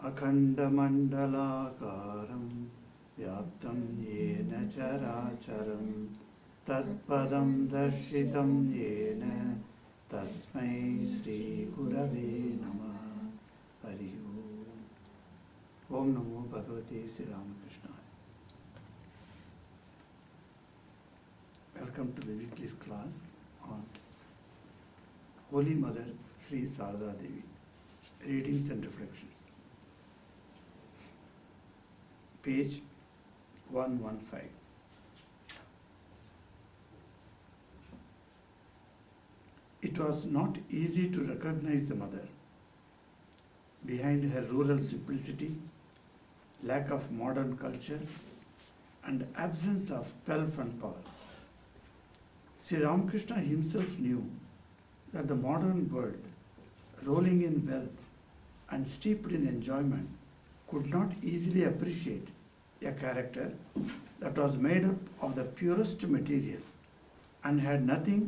अखण्डमण्डलाकारं व्याप्तं येन चराचरं तत्पदं दर्शितं येन तस्मै श्रीगुरवे नमः। हरि ओम नमो भगवते Shri रामकृष्णाय। Welcome to the weekly class on Holy Mother Sri Sarada Devi. Readings and reflections. Page 115. It was not easy to recognize the mother. Behind her rural simplicity, lack of modern culture, and absence of pelf and power, Sri Ramakrishna himself knew that the modern world, rolling in wealth and steeped in enjoyment, could not easily appreciate a character that was made up of the purest material and had nothing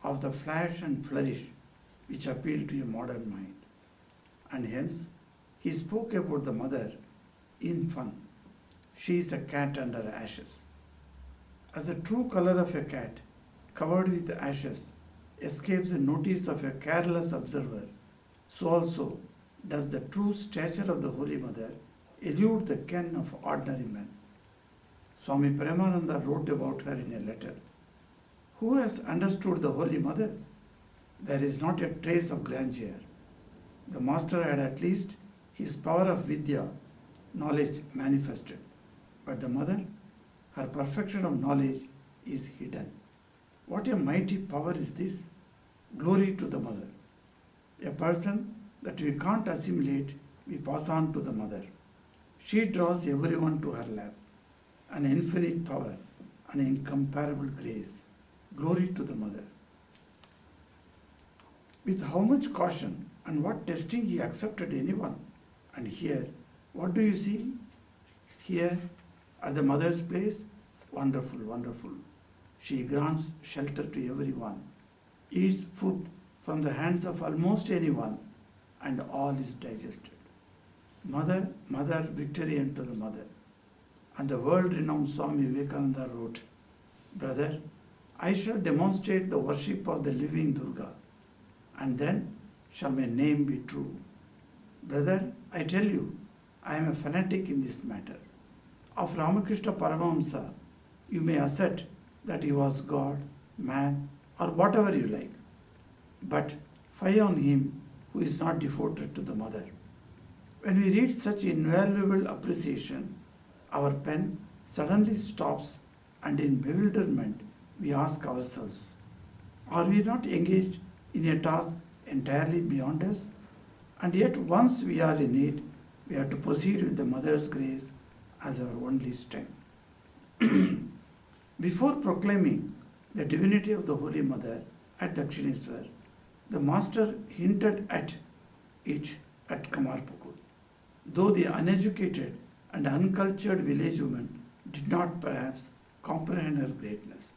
of the flash and flourish which appeal to a modern mind. And hence, he spoke about the mother in fun. She is a cat under ashes. As the true color of a cat, covered with ashes, escapes the notice of a careless observer, so also does the true stature of the Holy Mother elude the ken of ordinary men. Swami Premananda wrote about her in a letter. Who has understood the Holy Mother? There is not a trace of grandeur. The Master had at least his power of Vidya, knowledge, manifested. But the Mother, her perfection of knowledge is hidden. What a mighty power is this! Glory to the Mother. A person that we can't assimilate, we pass on to the Mother. She draws everyone to her lap. An infinite power, an incomparable grace. Glory to the Mother. With how much caution and what testing he accepted anyone. And here, what do you see? Here, at the Mother's place, wonderful, wonderful. She grants shelter to everyone, eats food from the hands of almost anyone, and all is digested. Mother, Mother, victory unto the Mother. And the world-renowned Swami Vivekananda wrote, Brother, I shall demonstrate the worship of the living Durga, and then shall my name be true. Brother, I tell you, I am a fanatic in this matter. Of Ramakrishna Paramahamsa, you may assert that he was God, man, or whatever you like. But fie on him who is not devoted to the Mother. When we read such invaluable appreciation, our pen suddenly stops, and in bewilderment we ask ourselves, are we not engaged in a task entirely beyond us? And yet once we are in it, we have to proceed with the Mother's grace as our only strength. Before proclaiming the divinity of the Holy Mother at Dakshineswar, the Master hinted at it at Kamarpukur, though the uneducated and uncultured village woman did not perhaps comprehend her greatness.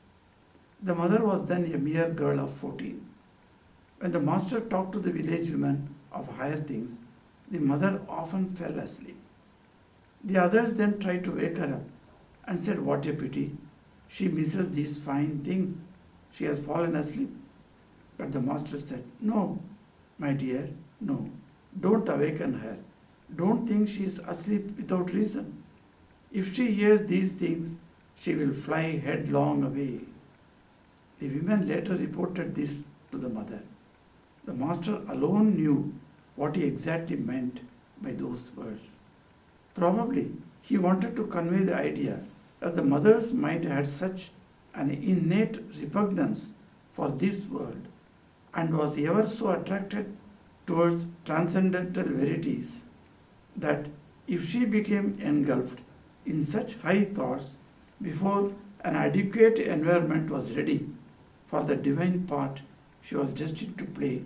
The Mother was then a mere girl of 14. When the Master talked to the village women of higher things, the Mother often fell asleep. The others then tried to wake her up and said, what a pity, she misses these fine things. She has fallen asleep. But the Master said, no, my dear, no. Don't awaken her. Don't think she is asleep without reason. If she hears these things, she will fly headlong away. The women later reported this to the Mother. The Master alone knew what he exactly meant by those words. Probably he wanted to convey the idea that the Mother's mind had such an innate repugnance for this world and was ever so attracted towards transcendental verities that if she became engulfed in such high thoughts before an adequate environment was ready for the divine part she was destined to play,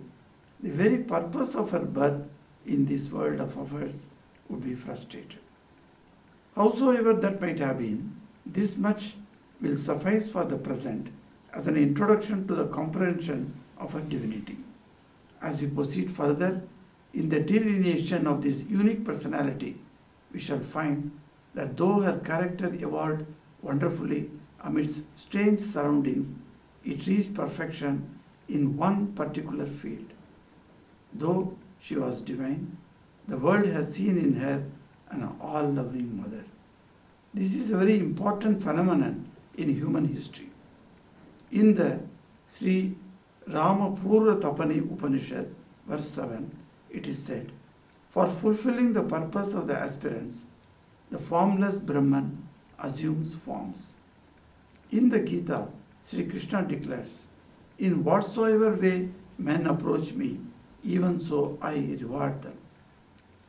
the very purpose of her birth in this world of affairs would be frustrated. Howsoever that might have been, this much will suffice for the present as an introduction to the comprehension of her divinity. As we proceed further, In the delineation of this unique personality, we shall find that though her character evolved wonderfully amidst strange surroundings, it reached perfection in one particular field. Though she was divine, the world has seen in her an all-loving mother. This is a very important phenomenon in human history. In the Sri Ramapurva Tapani Upanishad, verse 7, it is said, "For fulfilling the purpose of the aspirants, the formless Brahman assumes forms." In the Gita, Sri Krishna declares, "In whatsoever way men approach me, even so I reward them."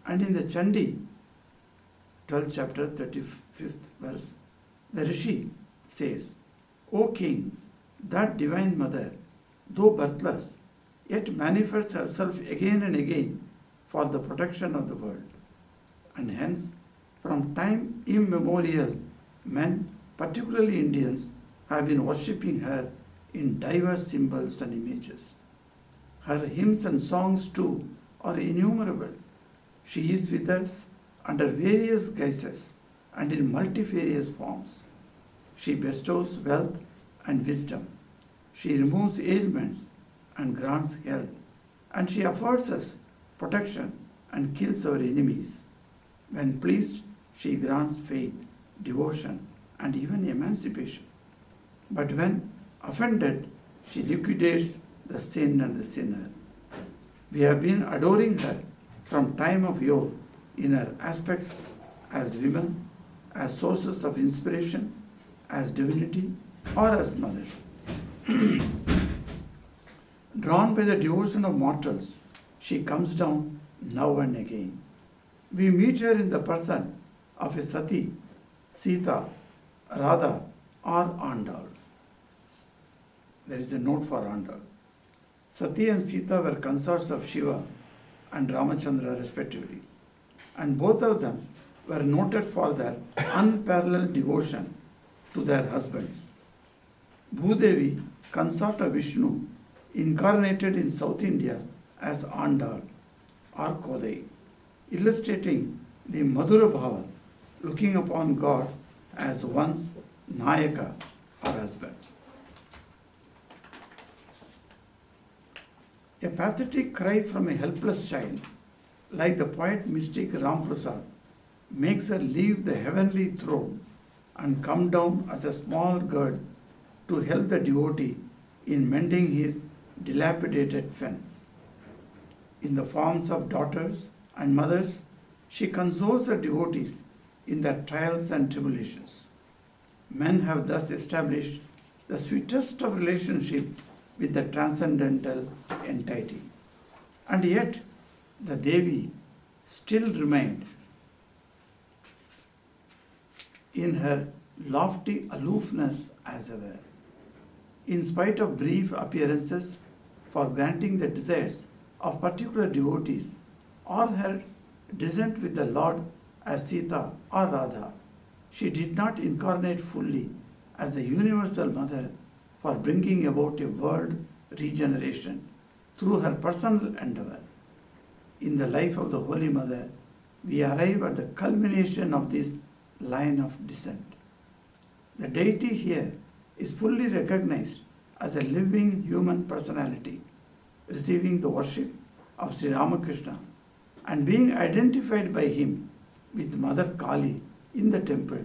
And in the Chandi, 12th chapter, 35th verse, the Rishi says, "O king, that divine mother, though birthless, yet manifests herself again and again for the protection of the world." And hence, from time immemorial, men, particularly Indians, have been worshipping her in diverse symbols and images. Her hymns and songs too are innumerable. She is with us under various guises and in multifarious forms. She bestows wealth and wisdom. She removes ailments and grants health. And she affords us protection and kills our enemies. When pleased, she grants faith, devotion, and even emancipation. But when offended, she liquidates the sin and the sinner. We have been adoring her from time of yore in her aspects as women, as sources of inspiration, as divinity, or as mothers. Drawn by the devotion of mortals, she comes down now and again. We meet her in the person of a Sati, Sita, Radha, or Andal. There is a note for Andal. Sati and Sita were consorts of Shiva and Ramachandra respectively, and both of them were noted for their unparalleled devotion to their husbands. Bhudevi, consort of Vishnu, incarnated in South India as Andal or Kodai, illustrating the Madhura Bhava, looking upon God as one's Nayaka or husband. A pathetic cry from a helpless child, like the poet mystic Ram Prasad, makes her leave the heavenly throne and come down as a small girl to help the devotee in mending his dilapidated fence. In the forms of daughters and mothers, she consoles her devotees in their trials and tribulations. Men have thus established the sweetest of relationship with the transcendental entity. And yet, the Devi still remained in her lofty aloofness as ever. In spite of brief appearances for granting the desires of particular devotees or her descent with the Lord as Sita or Radha, she did not incarnate fully as the universal mother for bringing about a world regeneration through her personal endeavor. In the life of the Holy Mother, we arrive at the culmination of this line of descent. The deity here is fully recognized as a living human personality, receiving the worship of Sri Ramakrishna and being identified by him with Mother Kali in the temple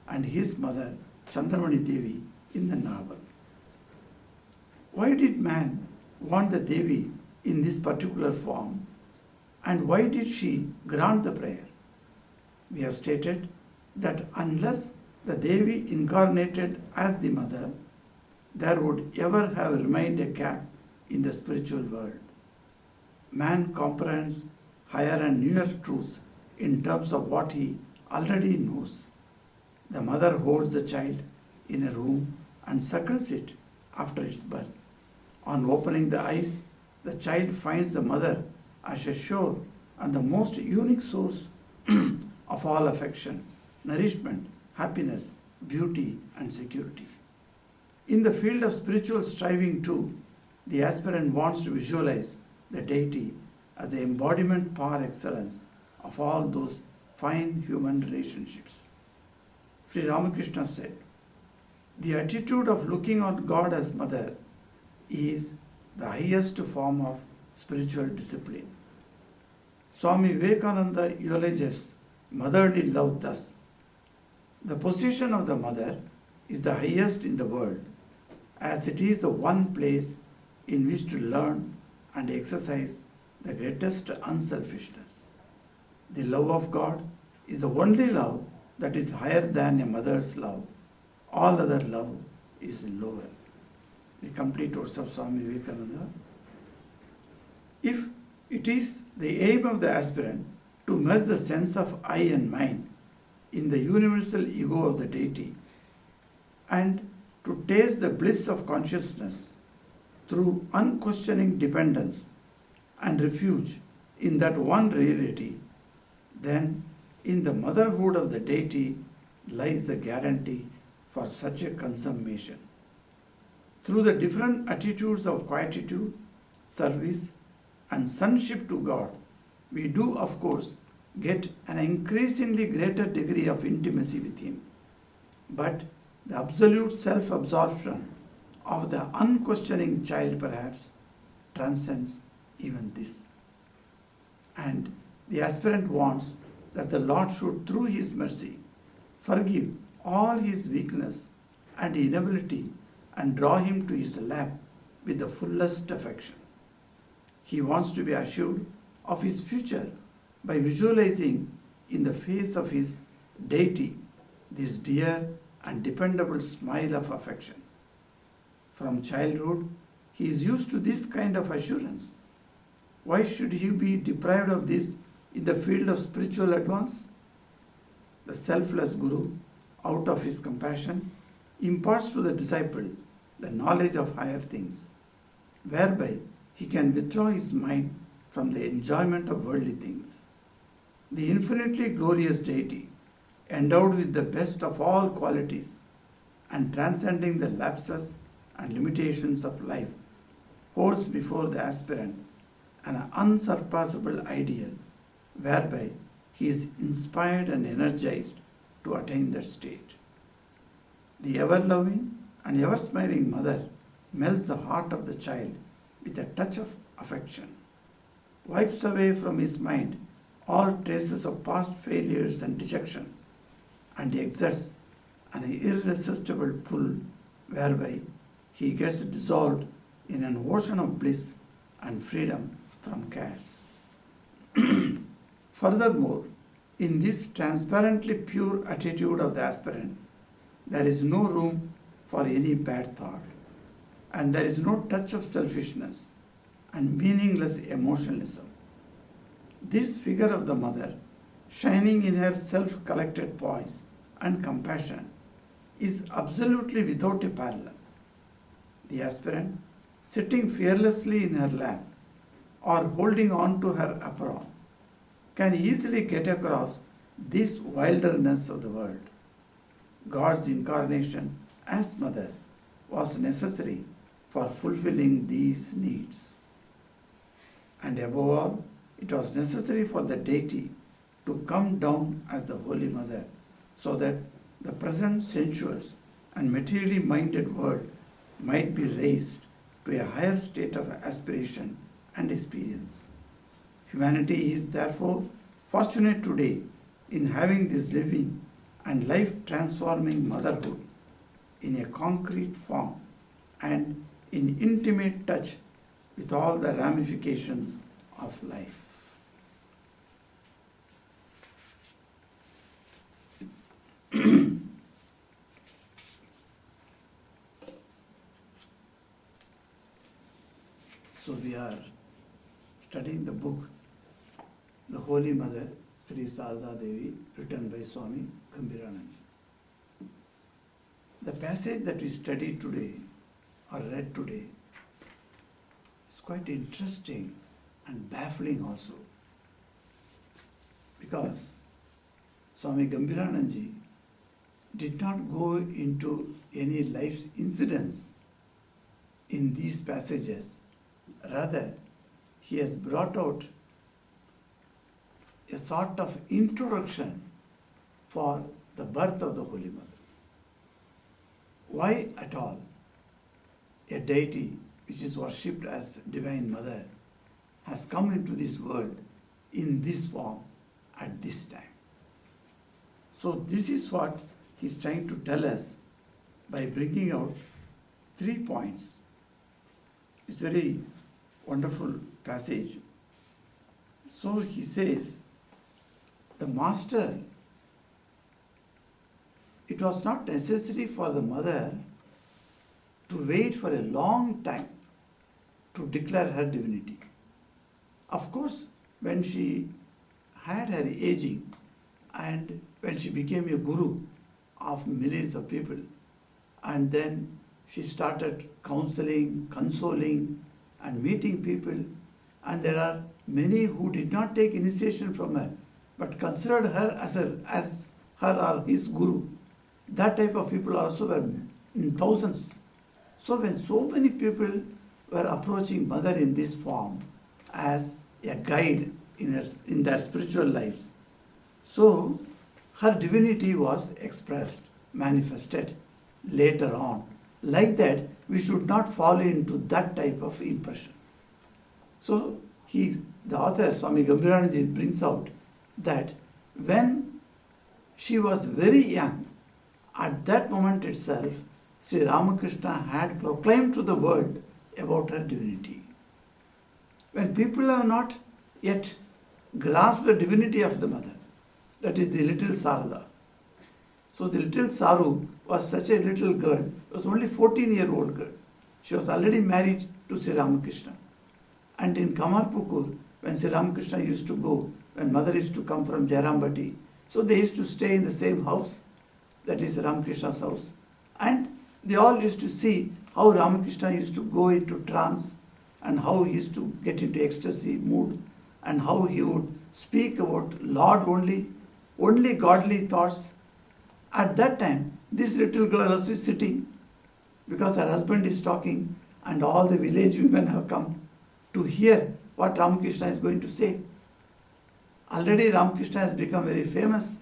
and his mother Chandramani Devi in the Naval. Why did man want the Devi in this particular form, and why did she grant the prayer? We have stated that unless the Devi incarnated as the mother, there would ever have remained a gap in the spiritual world. Man comprehends higher and newer truths in terms of what he already knows. The mother holds the child in a room and suckles it after its birth. On opening the eyes, the child finds the mother as a sure and the most unique source of all affection, nourishment, happiness, beauty, and security. In the field of spiritual striving too, the aspirant wants to visualize the deity as the embodiment par excellence of all those fine human relationships. Sri Ramakrishna said, the attitude of looking on God as mother is the highest form of spiritual discipline. Swami Vivekananda eulogies motherly love thus. The position of the mother is the highest in the world, as it is the one place in which to learn and exercise the greatest unselfishness. The love of God is the only love that is higher than a mother's love. All other love is lower. The complete words of Swami Vivekananda. If it is the aim of the aspirant to merge the sense of I and mine in the universal ego of the deity and to taste the bliss of consciousness through unquestioning dependence and refuge in that one reality, then in the motherhood of the deity lies the guarantee for such a consummation. Through the different attitudes of quietude, service, and sonship to God, we do, of course, get an increasingly greater degree of intimacy with Him. But the absolute self-absorption of the unquestioning child perhaps transcends even this. And the aspirant wants that the Lord should, through His mercy, forgive all his weakness and inability and draw him to his lap with the fullest affection. He wants to be assured of his future by visualizing in the face of his deity this dear and dependable smile of affection. From childhood, he is used to this kind of assurance. Why should he be deprived of this in the field of spiritual advance? The selfless Guru, out of his compassion, imparts to the disciple the knowledge of higher things, whereby he can withdraw his mind from the enjoyment of worldly things. The infinitely glorious deity, endowed with the best of all qualities and transcending the lapses and limitations of life, holds before the aspirant an unsurpassable ideal whereby he is inspired and energized to attain that state. The ever-loving and ever-smiling mother melts the heart of the child with a touch of affection, wipes away from his mind all traces of past failures and dejection, and exerts an irresistible pull whereby he gets dissolved in an ocean of bliss and freedom from cares. Furthermore, in this transparently pure attitude of the aspirant, there is no room for any bad thought, and there is no touch of selfishness and meaningless emotionalism. This figure of the mother, shining in her self-collected poise and compassion, is absolutely without a parallel. The aspirant, sitting fearlessly in her lap or holding on to her apron, can easily get across this wilderness of the world. God's incarnation as mother was necessary for fulfilling these needs. And above all, it was necessary for the deity to come down as the Holy Mother so that the present sensuous and materially minded world might be raised to a higher state of aspiration and experience. Humanity is therefore fortunate today in having this living and life-transforming motherhood in a concrete form and in intimate touch with all the ramifications of life. So we are studying the book, The Holy Mother, Sri Sarada Devi, written by Swami Gambhiranand. The passage that we studied today, or read today, is quite interesting and baffling also. Because Swami Gambhiranand did not go into any life's incidents in these passages. Rather, he has brought out sort of introduction for the birth of the Holy Mother. Why at all a deity which is worshipped as Divine Mother has come into this world in this form at this time? So this is what he's trying to tell us by bringing out 3 points. It's a very wonderful passage. So he says, the master, it was not necessary for the mother to wait for a long time to declare her divinity. Of course, when she had her aging and when she became a guru of millions of people, and then she started counseling, consoling, and meeting people, and there are many who did not take initiation from her, but considered her as her or his guru. That type of people also were in thousands. So when so many people were approaching Mother in this form as a guide in their spiritual lives, so her divinity was expressed, manifested later on. Like that, we should not fall into that type of impression. So the author, Swami Gambhiranandaji, brings out that when she was very young, at that moment itself, Sri Ramakrishna had proclaimed to the world about her divinity. When people have not yet grasped the divinity of the Mother, that is the little Sarada. So the little Saru was such a little girl, was only 14-year-old girl. She was already married to Sri Ramakrishna. And in Kamarpukur, when Sri Ramakrishna used to go, when Mother used to come from Jairambati, so they used to stay in the same house, that is Ramakrishna's house. And they all used to see how Ramakrishna used to go into trance and how he used to get into ecstasy mood and how he would speak about Lord only godly thoughts. At that time, this little girl also is sitting because her husband is talking and all the village women have come to hear what Ramakrishna is going to say. Already Ramakrishna has become very famous,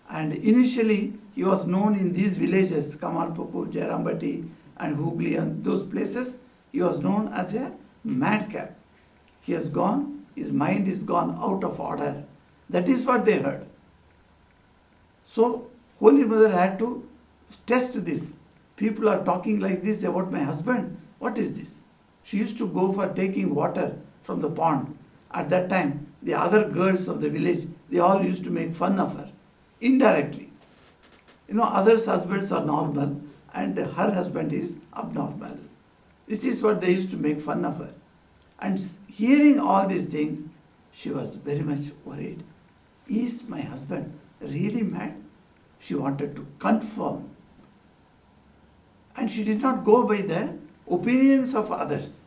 and initially he was known in these villages, Kamarpukur, Jairambati and Hooghly and those places. He was known as a madcap. He has gone, his mind is gone out of order. That is what they heard. So Holy Mother had to test this. People are talking like this about my husband. What is this? She used to go for taking water from the pond. At that time, the other girls of the village, they all used to make fun of her, indirectly. Others' husbands are normal and her husband is abnormal. This is what they used to make fun of her. And hearing all these things, she was very much worried. Is my husband really mad? She wanted to confirm. And she did not go by the opinions of others.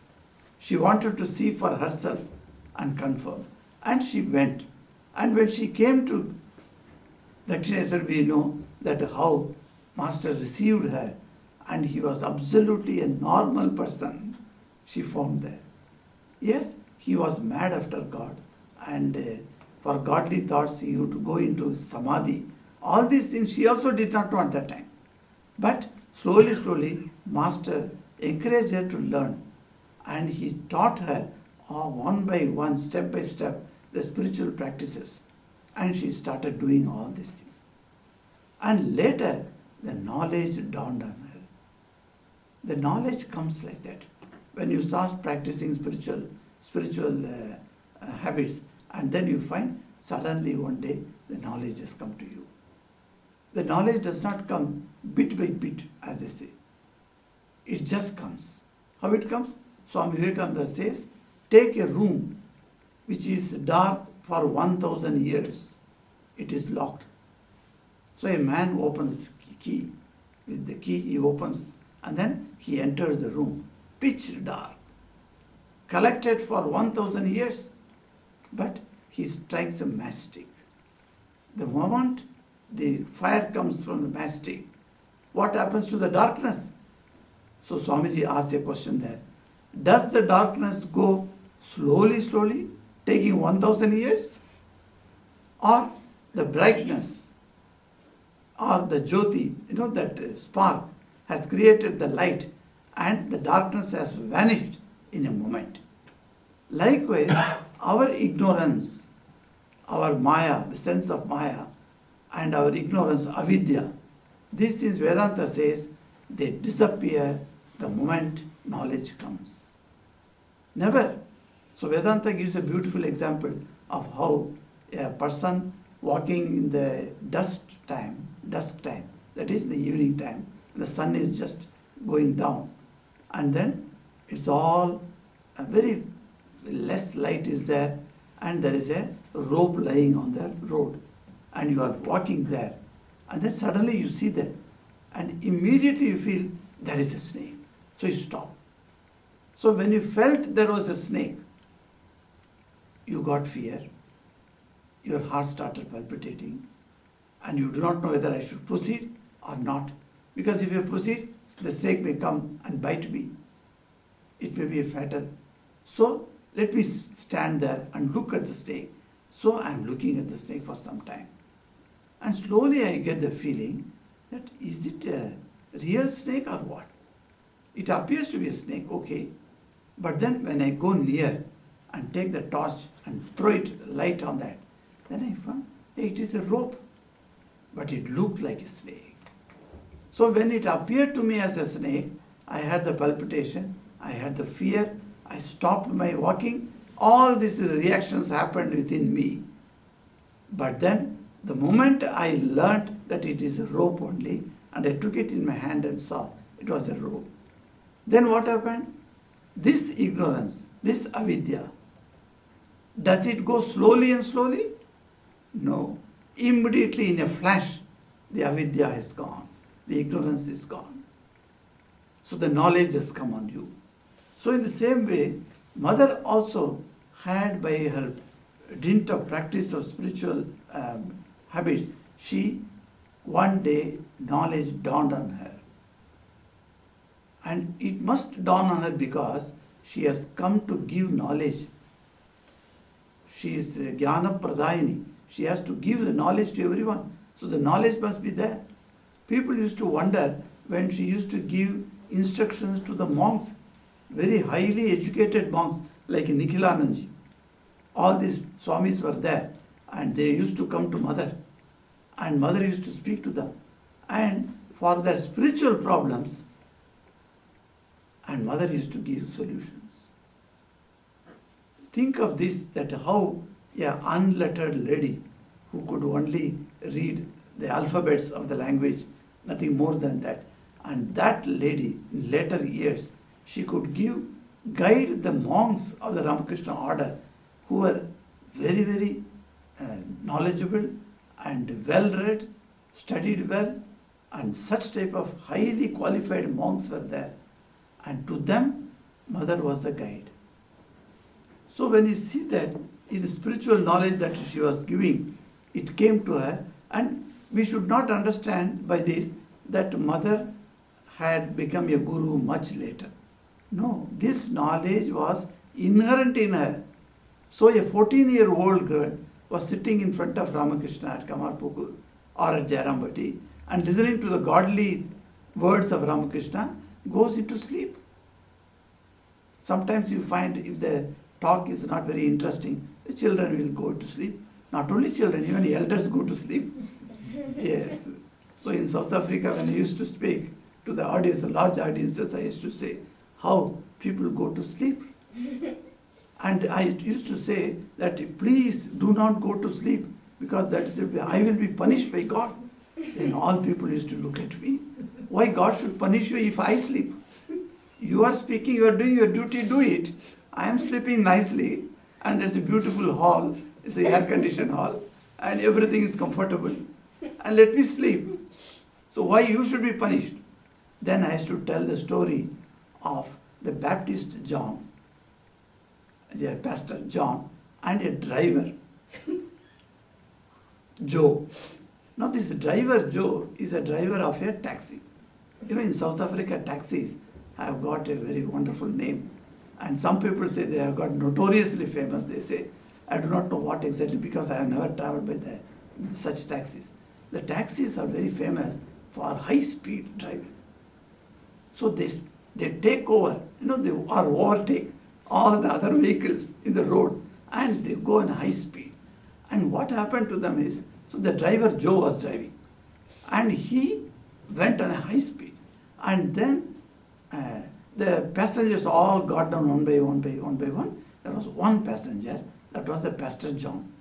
She wanted to see for herself and confirm. And she went. And when she came to Dakshineswar, we know that how Master received her, and he was absolutely a normal person she found there. Yes, he was mad after God, and for godly thoughts he would go into samadhi. All these things she also did not know at that time. But slowly, Master encouraged her to learn, and he taught her one by one, step by step, the spiritual practices. And she started doing all these things. And later, the knowledge dawned on her. The knowledge comes like that. When you start practicing spiritual habits, and then you find suddenly one day the knowledge has come to you. The knowledge does not come bit by bit, as they say. It just comes. How it comes? Swami Vivekananda says, take a room which is dark for 1,000 years. It is locked. So a man opens the key. With the key he opens, and then he enters the room. Pitch dark. Collected for 1,000 years. But he strikes a matchstick. The moment the fire comes from the matchstick, what happens to the darkness? So Swamiji asks a question there. Does the darkness go slowly, taking 1,000 years? or the brightness, or the jyoti, that spark has created the light and the darkness has vanished in a moment. Likewise, our ignorance, our maya, the sense of maya, and our ignorance, avidya, these things Vedanta says, they disappear the moment knowledge comes. Never. So Vedanta gives a beautiful example of how a person walking in the dusk time, that is the evening time, the sun is just going down, and then it's all very less light is there, and there is a rope lying on the road, and you are walking there, and then suddenly you see that, and immediately you feel there is a snake. So you stop. So when you felt there was a snake, you got fear, your heart started palpitating, and you do not know whether I should proceed or not. Because if you proceed, the snake may come and bite me. It may be a fatal. So let me stand there and look at the snake. So I am looking at the snake for some time. And slowly I get the feeling that is it a real snake or what? It appears to be a snake, okay. But then when I go near and take the torch and throw it light on that, then I found it is a rope, but it looked like a snake. So when it appeared to me as a snake, I had the palpitation, I had the fear, I stopped my walking, all these reactions happened within me. But then the moment I learnt that it is a rope only, and I took it in my hand and saw it was a rope, then what happened? This ignorance, this avidya, does it go slowly and slowly? No. Immediately in a flash, the avidya is gone. The ignorance is gone. So the knowledge has come on you. So in the same way, mother also had, by her dint of practice of spiritual habits, she one day knowledge dawned on her. And it must dawn on her because she has come to give knowledge. She is Jnana Pradayini. She has to give the knowledge to everyone. So the knowledge must be there. People used to wonder when she used to give instructions to the monks, very highly educated monks like Nikhilananji. All these Swamis were there and they used to come to mother and mother used to speak to them. And for their spiritual problems, and mother used to give solutions. Think of this, that how an unlettered lady who could only read the alphabets of the language, nothing more than that, and that lady in later years, she could guide the monks of the Ramakrishna order who were very, very knowledgeable and well-read, studied well, and such type of highly qualified monks were there. And to them, mother was the guide. So when you see that in the spiritual knowledge that she was giving, it came to her, and we should not understand by this that mother had become a guru much later. No, this knowledge was inherent in her. So a 14-year-old girl was sitting in front of Ramakrishna at Kamarpukur or at Jairambati and listening to the godly words of Ramakrishna, goes into sleep. Sometimes you find if the talk is not very interesting, the children will go to sleep. Not only children, even elders go to sleep. Yes. So in South Africa, when I used to speak to the audience, large audiences, I used to say how people go to sleep. And I used to say that please do not go to sleep because I will be punished by God. Then all people used to look at me. Why God should punish you if I sleep? You are speaking, you are doing your duty, do it. I am sleeping nicely and there's a beautiful hall, it's an air-conditioned hall and everything is comfortable. And let me sleep. So why you should be punished? Then I used to tell the story of the Baptist John, the pastor John, and a driver, Joe. Now this driver Joe is a driver of a taxi. In South Africa, taxis have got a very wonderful name. And some people say they have got notoriously famous, they say. I do not know what exactly because I have never traveled by such taxis. The taxis are very famous for high speed driving. So they take over, they or overtake all the other vehicles in the road and they go in high speed. And what happened to them is, so the driver Joe was driving and he went on a high speed. And then the passengers all got down one by one. There was one passenger, that was the Pastor John.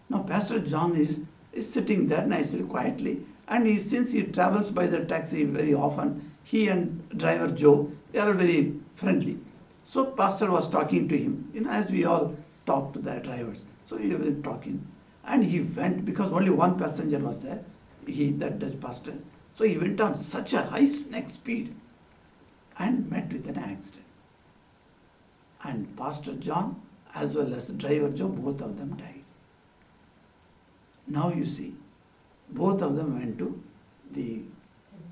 Now Pastor John is sitting there nicely, quietly, and since he travels by the taxi very often, he and driver Joe, they are very friendly. So Pastor was talking to him, as we all talk to the drivers. So he was talking, and he went, because only one passenger was there, that Pastor. So he went on such a high neck speed and met with an accident. And Pastor John as well as driver Joe, both of them died. Now you see, both of them went to the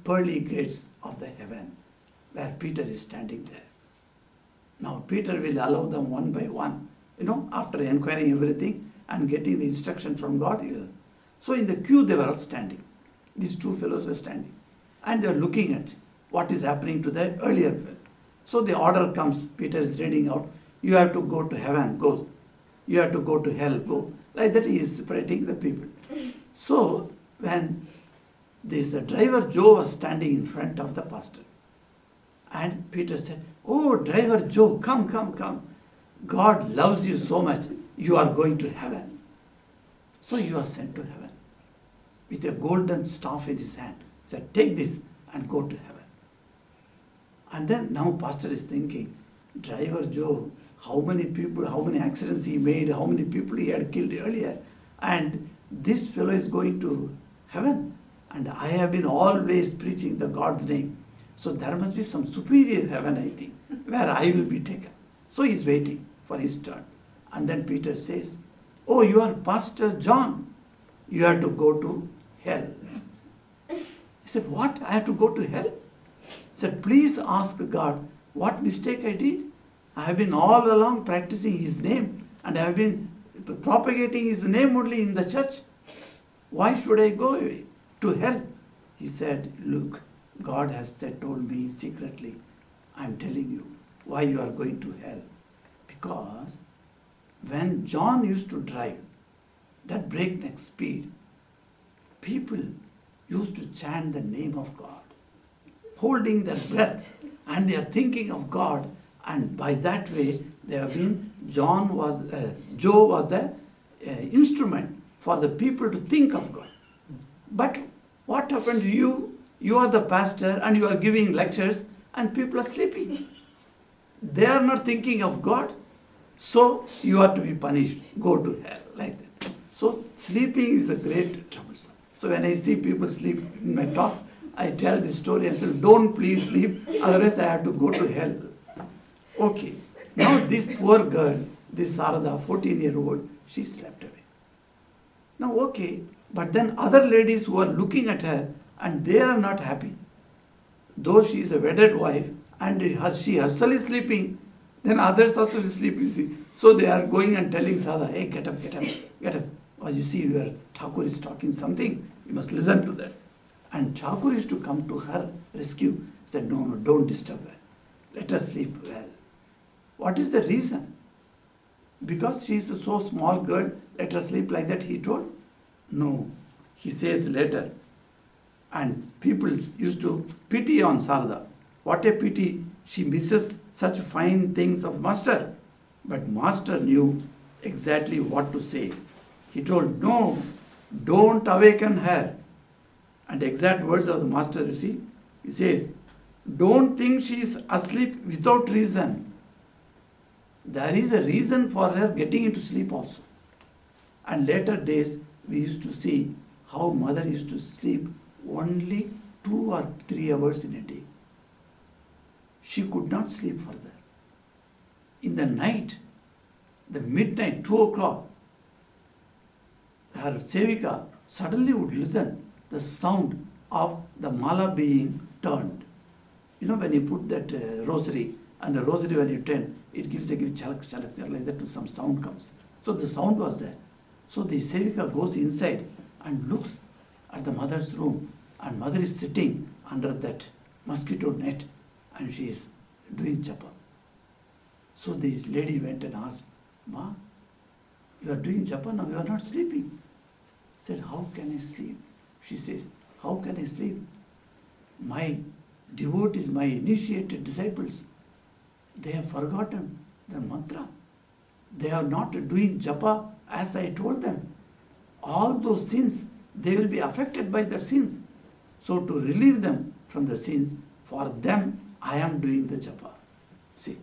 pearly gates of the heaven where Peter is standing there. Now Peter will allow them one by one, after inquiring everything and getting the instruction from God. So in the queue they were all standing. These two fellows were standing and they were looking at what is happening to the earlier fellow. So the order comes, Peter is reading out, you have to go to heaven, go. You have to go to hell, go. Like that he is separating the people. So when this driver Joe was standing in front of the pastor, and Peter said, oh, driver Joe, come. God loves you so much, you are going to heaven. So he was sent to heaven with a golden staff in his hand. He said, take this and go to heaven. And then now pastor is thinking, driver Joe, how many people, how many accidents he made, how many people he had killed earlier. And this fellow is going to heaven. And I have been always preaching the God's name. So there must be some superior heaven, I think, where I will be taken. So he's waiting for his turn. And then Peter says, oh, you are Pastor John. You have to go to hell. He said, what? I have to go to hell? He said, please ask God what mistake I did. I have been all along practicing His name and I have been propagating His name only in the church. Why should I go to hell? He said, look, God has told me secretly, I am telling you why you are going to hell. Because when John used to drive that breakneck speed, people used to chant the name of God, holding their breath, and they are thinking of God, and by that way they have been, Joe was the instrument for the people to think of God. But what happened to you? You are the pastor and you are giving lectures and people are sleeping. They are not thinking of God. So you are to be punished. Go to hell, like that. So sleeping is a great troublesome. So when I see people sleep in my talk, I tell this story and say, don't please sleep, otherwise I have to go to hell. Okay. Now this poor girl, this Sarada, 14-year-old, she slept away. Now okay, but then other ladies who are looking at her and they are not happy. Though she is a wedded wife and she herself is sleeping, then others also will sleep, you see. So they are going and telling Sada, hey, get up. Or you see, your Thakur is talking something, you must listen to that. And Thakur is to come to her rescue. Said, no, don't disturb her. Let her sleep well. What is the reason? Because she is a so small girl, let her sleep like that, he told? No. He says later. And people used to pity on Sarada. What a pity, she misses such fine things of Master. But Master knew exactly what to say. He told, no, don't awaken her. And exact words of the Master, you see, he says, don't think she is asleep without reason. There is a reason for her getting into sleep also. And later days, we used to see how mother used to sleep only 2 or 3 hours in a day. She could not sleep further. In the night, the midnight, 2 o'clock, her Sevika suddenly would listen the sound of the mala being turned. You know, when you put that rosary, and the rosary when you turn, it gives chalak, like that, to some sound comes. So the sound was there. So the Sevika goes inside and looks at the mother's room, and mother is sitting under that mosquito net and she is doing japa. So this lady went and asked, Ma, you are doing japa now, you are not sleeping. Said, how can I sleep? She says, how can I sleep? My devotees, my initiated disciples, they have forgotten the mantra. They are not doing japa as I told them. All those sins, they will be affected by their sins. So to relieve them from the sins, for them I am doing the japa. See.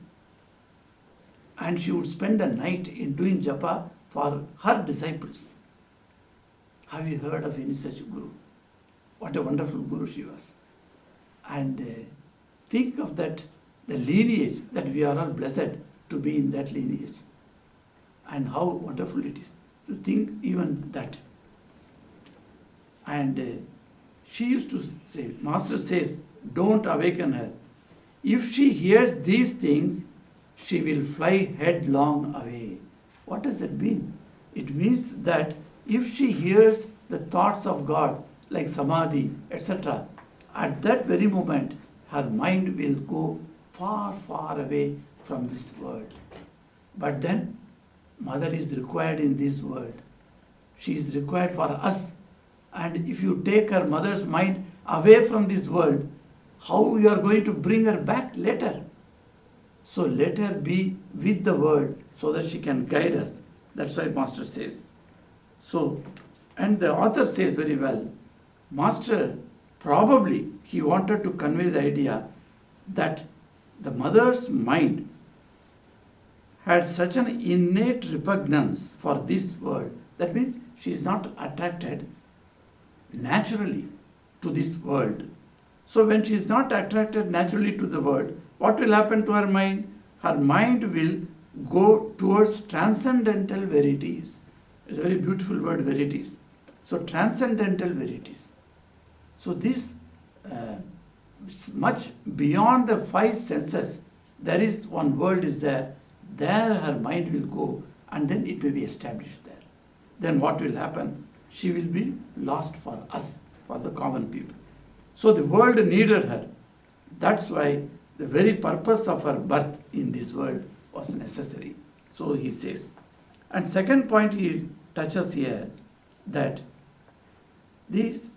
And she would spend the night in doing japa for her disciples. Have you heard of any such guru? What a wonderful guru she was. And think of that, the lineage, that we are all blessed to be in that lineage. And how wonderful it is to think even that. And she used to say, Master says, don't awaken her. If she hears these things, she will fly headlong away. What does that mean? It means that if she hears the thoughts of God, like samadhi, etc., at that very moment, her mind will go far, far away from this world. But then, mother is required in this world. She is required for us. And if you take her mother's mind away from this world, how you are going to bring her back later? So let her be with the world so that she can guide us. That's why Master says. So, and the author says very well, Master, probably he wanted to convey the idea that the mother's mind had such an innate repugnance for this world. That means she is not attracted naturally to this world. So when she is not attracted naturally to the world, what will happen to her mind? Her mind will go towards transcendental verities. It's a very beautiful word, verities. So transcendental verities. So this much beyond the five senses, there is one world is there. There her mind will go, and then it may be established there. Then what will happen? She will be lost for us, for the common people. So the world needed her. That's why the very purpose of her birth in this world was necessary. So he says. And second point he touches here, that these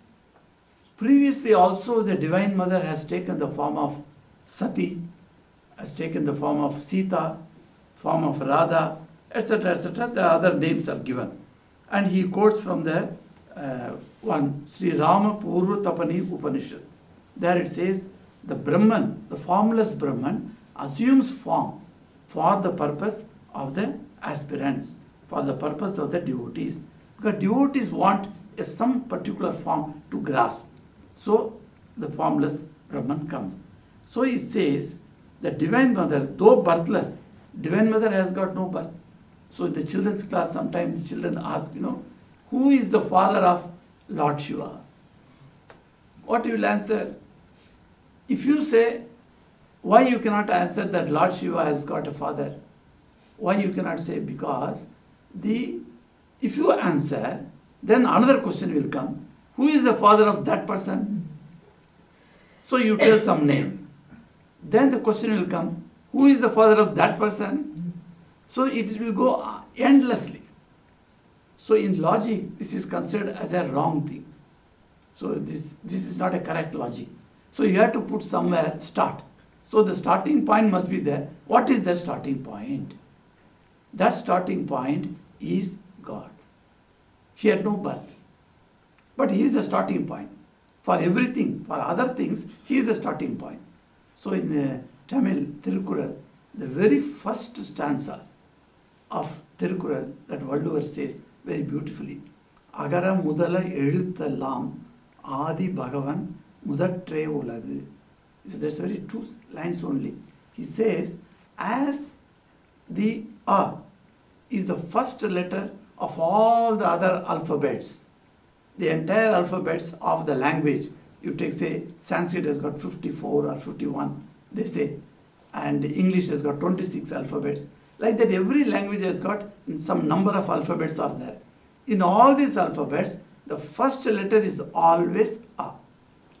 previously also the Divine Mother has taken the form of Sati, has taken the form of Sita, form of Radha, etc., etc. The other names are given. And he quotes from the one Sri Rama Purva Tapani Upanishad. There it says, the Brahman, the formless Brahman, assumes form for the purpose of the aspirants, for the purpose of the devotees. Because devotees want some particular form to grasp. So the formless Brahman comes. So he says, the Divine Mother, though birthless, Divine Mother has got no birth. So in the children's class, sometimes children ask, who is the father of Lord Shiva? What you will answer? If you say, why you cannot answer that Lord Shiva has got a father? Why you cannot say? Because if you answer, then another question will come. Who is the father of that person? So you tell some name. Then the question will come, who is the father of that person? So it will go endlessly. So in logic, this is considered as a wrong thing. So this is not a correct logic. So you have to put somewhere start. So the starting point must be there. What is the starting point? That starting point is God. He had no birth. But he is the starting point. For everything, for other things, he is the starting point. So in Tamil, Tirukkural, the very first stanza of Tirukkural, that Valluvar says very beautifully, Agara Mudala Eluthallam Adi Bhagavan Mudatre Ulagu. That's very two lines only. He says, as the A is the first letter of all the other alphabets, the entire alphabets of the language, you take, say, Sanskrit has got 54 or 51, they say, and English has got 26 alphabets. Like that every language has got some number of alphabets are there. In all these alphabets, the first letter is always A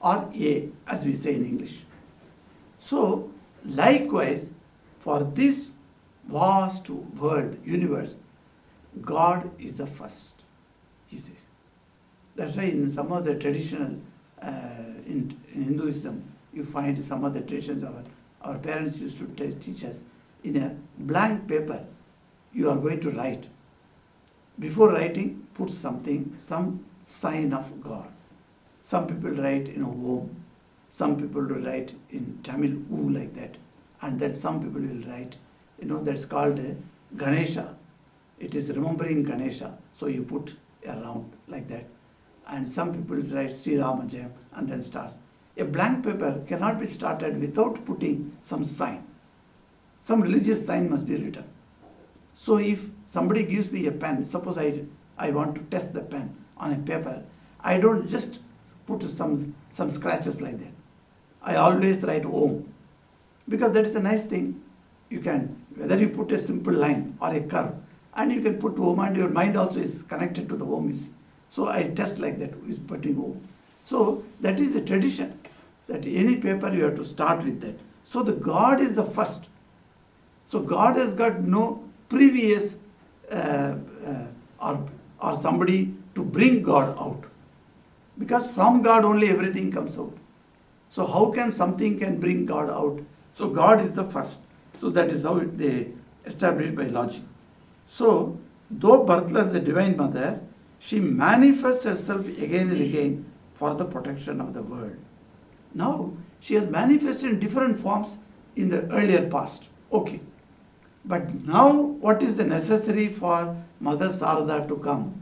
or A, as we say in English. So, likewise, for this vast world, universe, God is the first, he says. That's why in some of the traditional, in Hinduism, you find some of the traditions our parents used to teach us, in a blank paper, you are going to write. Before writing, put something, some sign of God. Some people write in a Om, some people will write in Tamil U like that, and then some people will write, that's called Ganesha. It is remembering Ganesha, so you put a round like that. And some people write Sri Rama Jayam and then starts. A blank paper cannot be started without putting some sign. Some religious sign must be written. So if somebody gives me a pen, suppose I want to test the pen on a paper, I don't just put some scratches like that. I always write Om, because that is a nice thing. You can, whether you put a simple line or a curve, and you can put Om, and your mind also is connected to the Om, you see. So I test like that with putting Om. So that is the tradition, that any paper you have to start with that. So the God is the first. So God has got no previous or somebody to bring God out. Because from God only everything comes out. So how can something can bring God out? So God is the first. So that is how they established by logic. So though birthless, the Divine Mother, she manifests herself again and again for the protection of the world. Now, she has manifested in different forms in the earlier past. Okay. But now, what is the necessary for Mother Sarada to come?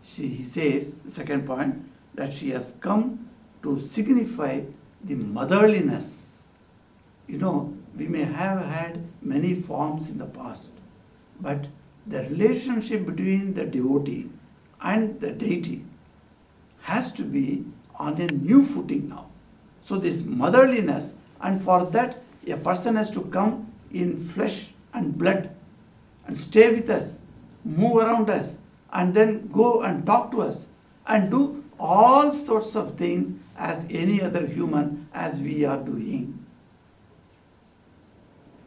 He says, the second point, that she has come to signify the motherliness. We may have had many forms in the past, but the relationship between the devotee and the deity has to be on a new footing now. So this motherliness, and for that a person has to come in flesh and blood and stay with us, move around us, and then go and talk to us and do all sorts of things as any other human as we are doing.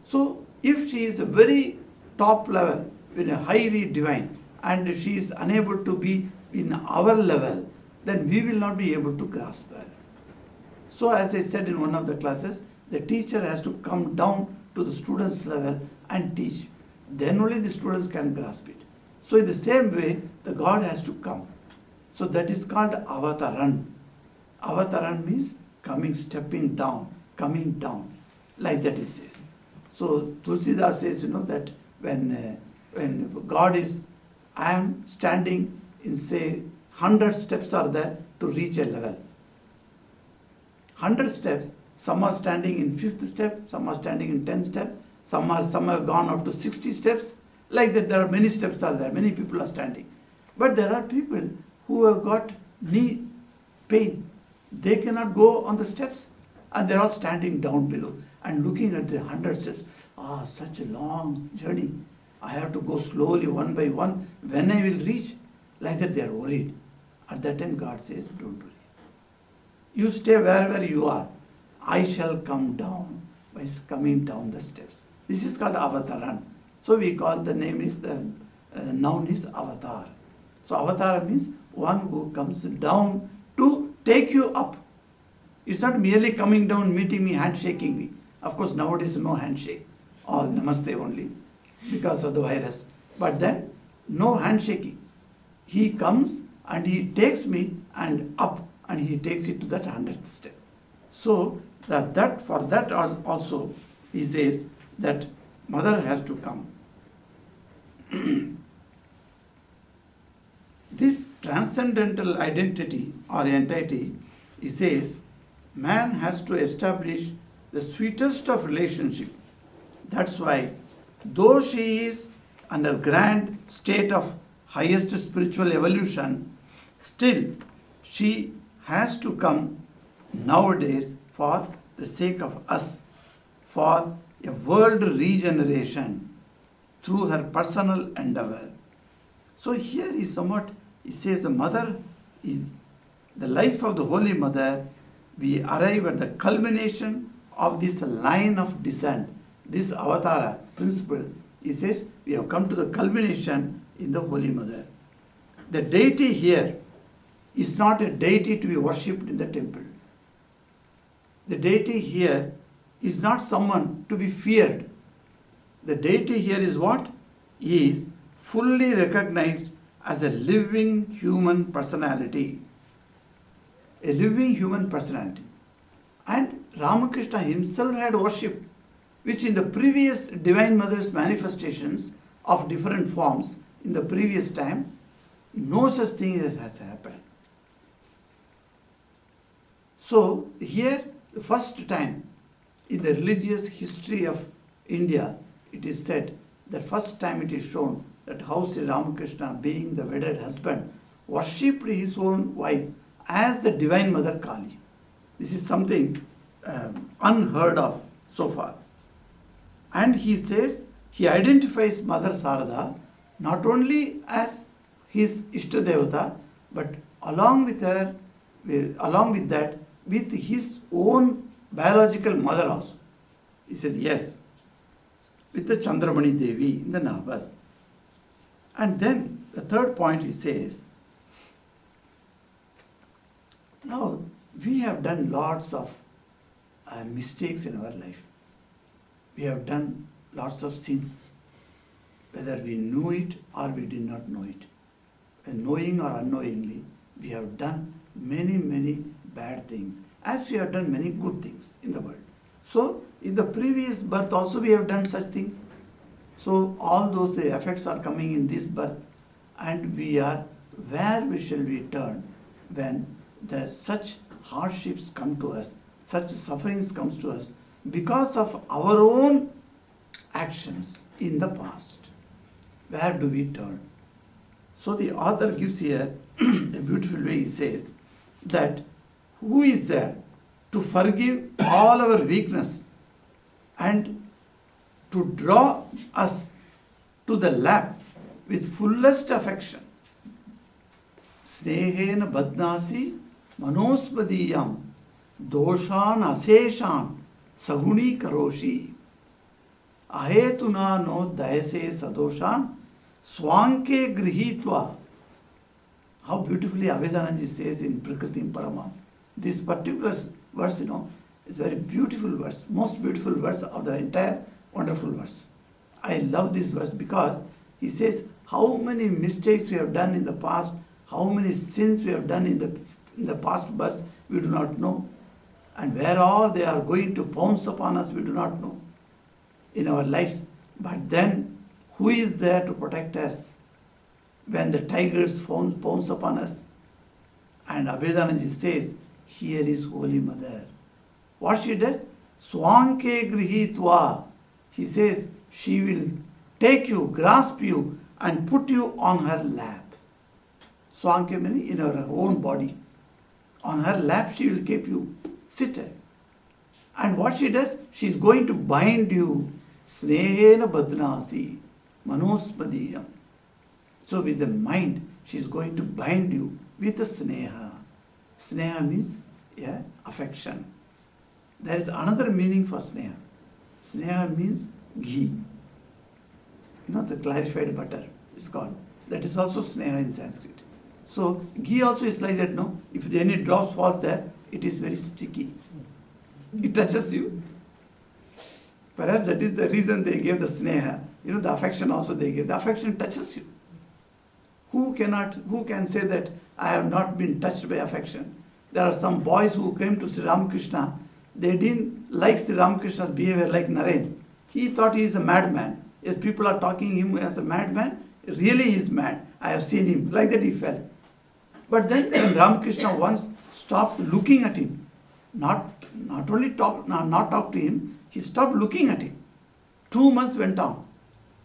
So if she is a very top level, in a highly divine, and she is unable to be in our level, then we will not be able to grasp her. So as I said in one of the classes, the teacher has to come down to the student's level and teach. Then only the students can grasp it. So in the same way, the God has to come. So that is called avataran. Avataran means coming, stepping down, coming down. Like that it says. So Tulsidas says, that when God is, I am standing in, say, 100 steps are there to reach a level. 100 steps, some are standing in 5th step, some are standing in 10th step, some have gone up to 60 steps. Like that, there are many steps are there, many people are standing. But there are people who have got knee pain. They cannot go on the steps, and they are all standing down below and looking at the 100 steps. Such a long journey. I have to go slowly, one by one. When I will reach? Like that, they are worried. At that time, God says, don't worry. You stay wherever you are. I shall come down by coming down the steps. This is called avataran. So we call the name is, the noun is avatar. So avatar means one who comes down to take you up. It's not merely coming down, meeting me, handshaking me. Of course, nowadays no handshake, all namaste only, because of the virus. But then, no handshaking. He comes and he takes me and up, and he takes it to that 100th step. So that for that also he says that Mother has to come. This transcendental identity or entity, he says, man has to establish the sweetest of relationship. That's why, though she is under grand state of highest spiritual evolution, still she has to come nowadays for the sake of us, for a world regeneration. through her personal endeavor. So here is somewhat, it says the mother is the life of the Holy Mother. We arrive at the culmination of this line of descent, this avatara principle. He says we have come to the culmination in the Holy Mother. The deity here is not a deity to be worshipped in the temple. The deity here is not someone to be feared. The deity here is what? Is fully recognized as a living human personality. A living human personality. And Ramakrishna himself had worshipped, which in the previous Divine Mother's manifestations of different forms in the previous time, no such thing has happened. So here, the first time in the religious history of India, it is said that first time it is shown that how Sri Ramakrishna, being the wedded husband, worshipped his own wife as the Divine Mother Kali. This is something unheard of so far. And he says, he identifies Mother Sarada not only as his Ishtadevata, but along with that, with his own biological mother also. He says, yes, with the Chandramani Devi in the Nabad. And then the third point he says, now we have done lots of mistakes in our life. We have done lots of sins, whether we knew it or we did not know it. And knowing or unknowingly, we have done many, many bad things, as we have done many good things in the world. So, in the previous birth also we have done such things. So, all those the effects are coming in this birth, and we are, where we shall we turn when such hardships come to us, such sufferings comes to us because of our own actions in the past. Where do we turn? So the author gives here a beautiful way. He says that who is there to forgive all our weakness and to draw us to the lap with fullest affection? Snehena badnasi manosmadiyam doshan aseshan saguni karoshi ahetuna no dayase sadoshan swanke grihitva. How beautifully Avedananji says in Prakritim Paramam. This particular verse, is a very beautiful verse, most beautiful verse of the entire wonderful verse. I love this verse because he says how many mistakes we have done in the past, how many sins we have done in the past births, we do not know. And where all they are going to pounce upon us, we do not know in our lives. But then, who is there to protect us when the tigers pounce upon us? And Abhedananji says, here is Holy Mother. What she does? Swanke grihitva. He says, she will take you, grasp you, and put you on her lap. Swanke meaning in her own body. On her lap she will keep you seated. And what she does? She is going to bind you. Snehena badnasi manospadiyam. So with the mind, she is going to bind you with a sneha. Sneha means affection. There is another meaning for sneha. Sneha means ghee. The clarified butter is called. That is also sneha in Sanskrit. So ghee also is like that, no? If any drops falls there, it is very sticky. It touches you. Perhaps that is the reason they gave the sneha. The affection also they gave. The affection touches you. Who can say that I have not been touched by affection? There are some boys who came to Sri Ramakrishna. They didn't like Sri Ramakrishna's behavior like Naren. He thought he is a madman. As people are talking him as a madman, really he is mad. I have seen him. Like that he felt. But then when Ramakrishna once stopped looking at him, not only not talk to him, he stopped looking at him. 2 months went on.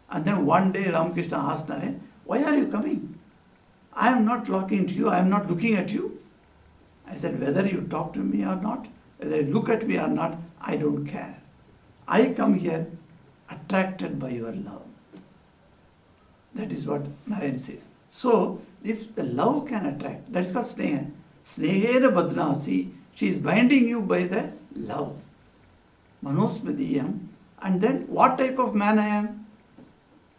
And then one day Ramakrishna asked Naren, why are you coming? I am not talking to you, I am not looking at you. I said, whether you talk to me or not, whether you look at me or not, I don't care. I come here attracted by your love. That is what Narayan says. So, if the love can attract, that is called sneha. Snehena badnasi, she is binding you by the love. Manosmadiyam. And then what type of man I am?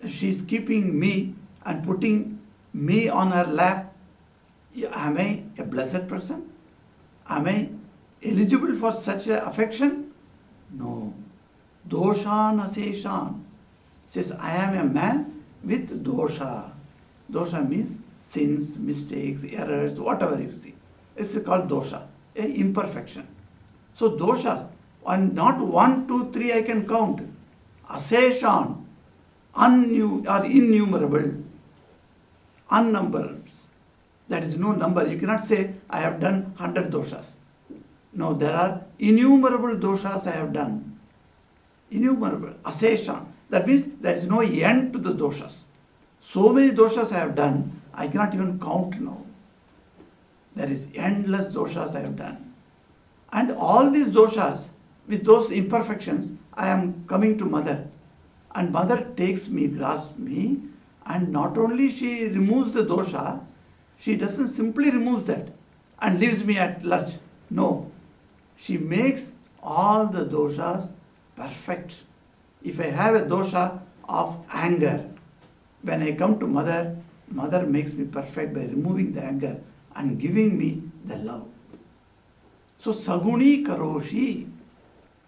She is keeping me and putting me on her lap. Am I a blessed person? Am I eligible for such a affection? No. Doshan aseshan. Says, I am a man with dosha. Dosha means sins, mistakes, errors, whatever you see. It's called dosha, a imperfection. So doshas, and not 1, 2, 3 I can count. Aseshan, innumerable, unnumbered. That is no number. You cannot say, I have done 100 doshas. No, there are innumerable doshas I have done. Innumerable, aseshan. That means there is no end to the doshas. So many doshas I have done, I cannot even count now. There is endless doshas I have done. And all these doshas, with those imperfections, I am coming to mother. And mother takes me, grasps me, and not only she removes the dosha, she doesn't simply remove that and leaves me at lurch. No. She makes all the doshas perfect. If I have a dosha of anger, when I come to mother, mother makes me perfect by removing the anger and giving me the love. So, saguni karoshi.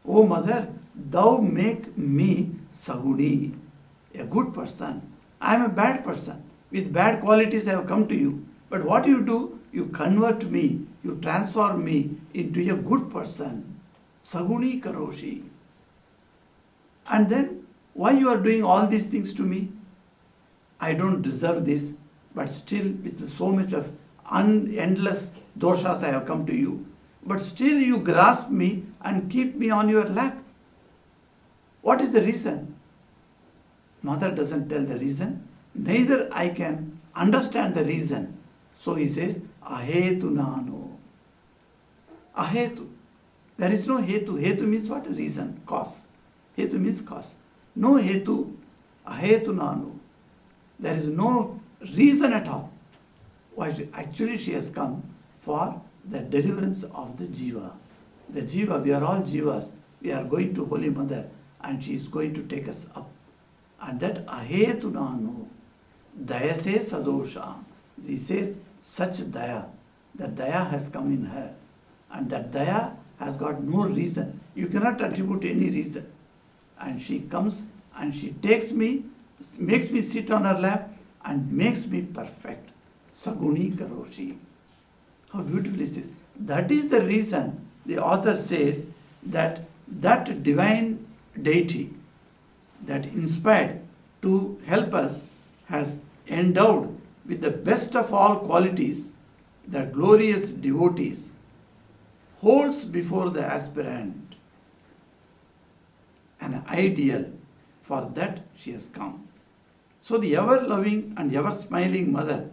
O mother, thou make me saguni, a good person. I am a bad person. With bad qualities I have come to you. But what you do, you convert me, you transform me into a good person. Saguni karoshi. And then, why you are doing all these things to me? I don't deserve this, but still with so much of endless doshas I have come to you. But still you grasp me and keep me on your lap. What is the reason? Mother doesn't tell the reason. Neither I can understand the reason. So he says, ahetu nano. Ahetu. There is no hetu. Hetu means what? Reason, cause. Hetu means cause. No hetu. Ahetu nano. There is no reason at all. Why? Actually she has come for the deliverance of the jiva. The jiva, we are all jivas. We are going to Holy Mother and she is going to take us up. And that ahetu nano. Daya se sadosha. He says, such daya. That daya has come in her. And that daya has got no reason. You cannot attribute any reason. And she comes and she takes me, makes me sit on her lap and makes me perfect. Saguni karoshi. How beautifully it says. That is the reason the author says that that divine deity that inspired to help us has endowed with the best of all qualities, the glorious devotees, holds before the aspirant an ideal. For that she has come. So the ever-loving and ever-smiling mother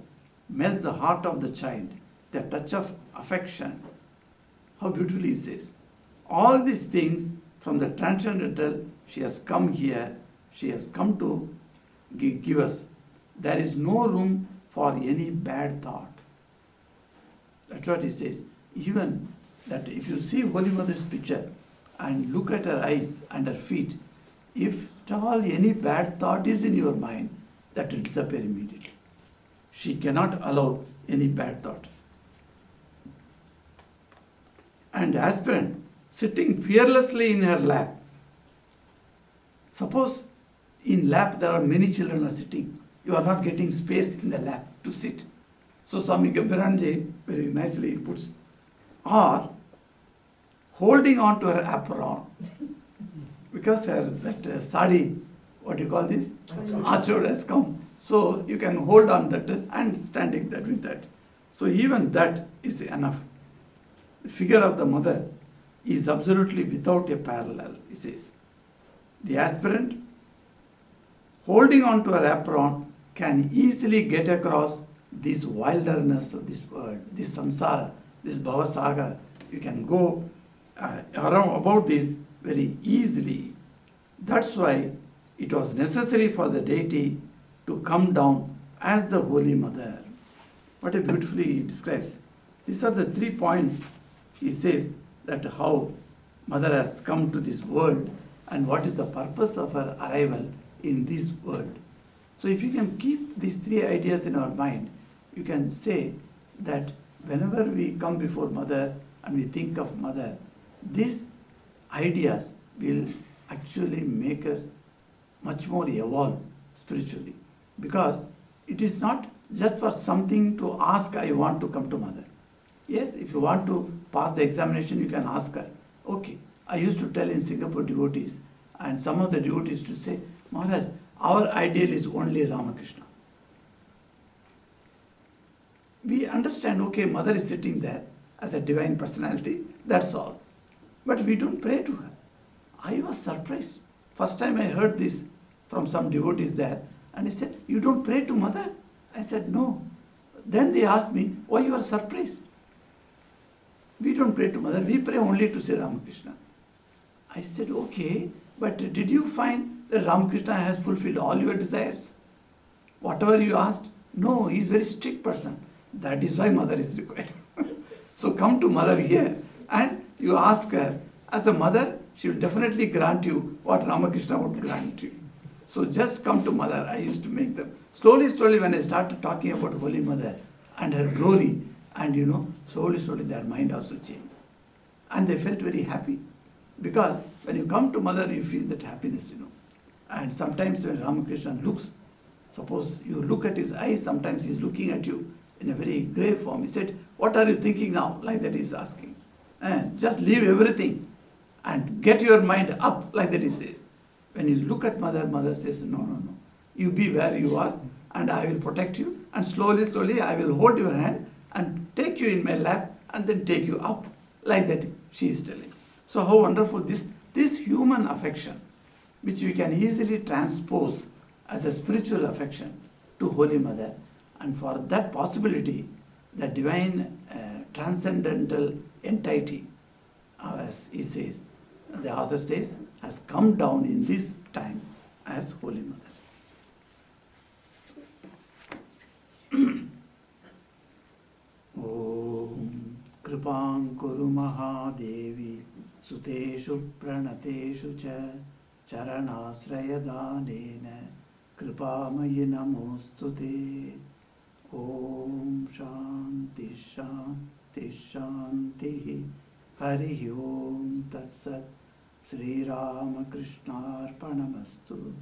melts the heart of the child, the touch of affection. How beautifully it says. All these things from the transcendental, she has come here, she has come to give us. There is no room for any bad thought. That's what he says. Even that if you see Holy Mother's picture and look at her eyes and her feet, if at all any bad thought is in your mind, that will disappear immediately. She cannot allow any bad thought. And aspirant sitting fearlessly in her lap. Suppose in lap there are many children are sitting. You are not getting space in the lap to sit. So Swami Gambhiranji very nicely puts, or holding on to her apron. Because that sari, what do you call this? Achod has come. So you can hold on that and standing that with that. So even that is enough. The figure of the mother is absolutely without a parallel, he says. The aspirant, holding on to her apron, can easily get across this wilderness of this world, this samsara, this bhavasagara. You can go around about this very easily. That's why it was necessary for the deity to come down as the Holy Mother. What a beautifully he describes. These are the 3 points he says that how Mother has come to this world and what is the purpose of her arrival in this world. So if you can keep these 3 ideas in our mind, you can say that whenever we come before Mother and we think of Mother, these ideas will actually make us much more evolved spiritually. Because it is not just for something to ask, I want to come to Mother. Yes, if you want to pass the examination, you can ask her. Okay, I used to tell in Singapore devotees, and some of the devotees to say, Maharaj, our ideal is only Ramakrishna. We understand, okay, Mother is sitting there as a divine personality, that's all. But we don't pray to her. I was surprised. First time I heard this from some devotees there, and he said, you don't pray to Mother? I said, no. Then they asked me, why you are surprised? We don't pray to Mother, we pray only to Sri Ramakrishna. I said, okay, but did you find that Ramakrishna has fulfilled all your desires? Whatever you asked? No, he is a very strict person. That is why Mother is required. So come to Mother here and you ask her. As a mother, she will definitely grant you what Ramakrishna would grant you. So just come to Mother. I used to make them. Slowly, when I started talking about Holy Mother and her glory, and slowly their mind also changed. And they felt very happy. Because when you come to Mother, you feel that happiness, And sometimes when Ramakrishna looks, suppose you look at his eyes, sometimes he is looking at you in a very grave form. He said, what are you thinking now? Like that he is asking. Just leave everything and get your mind up, like that he says. When you look at Mother, Mother says, no. You be where you are and I will protect you. And slowly I will hold your hand and take you in my lap and then take you up. Like that she is telling. So how wonderful this human affection, which we can easily transpose as a spiritual affection to Holy Mother. And for that possibility, the divine transcendental entity, as he says, the author says, has come down in this time as Holy Mother. Om Kripam Kuru Mahadevi Suteshu Pranateshu Cha Charanasraya Danena Kripamayi Namostute. Om Shanti Shanti Shanti Hari Om Tatsat Sri Ramakrishna Arpanamastu.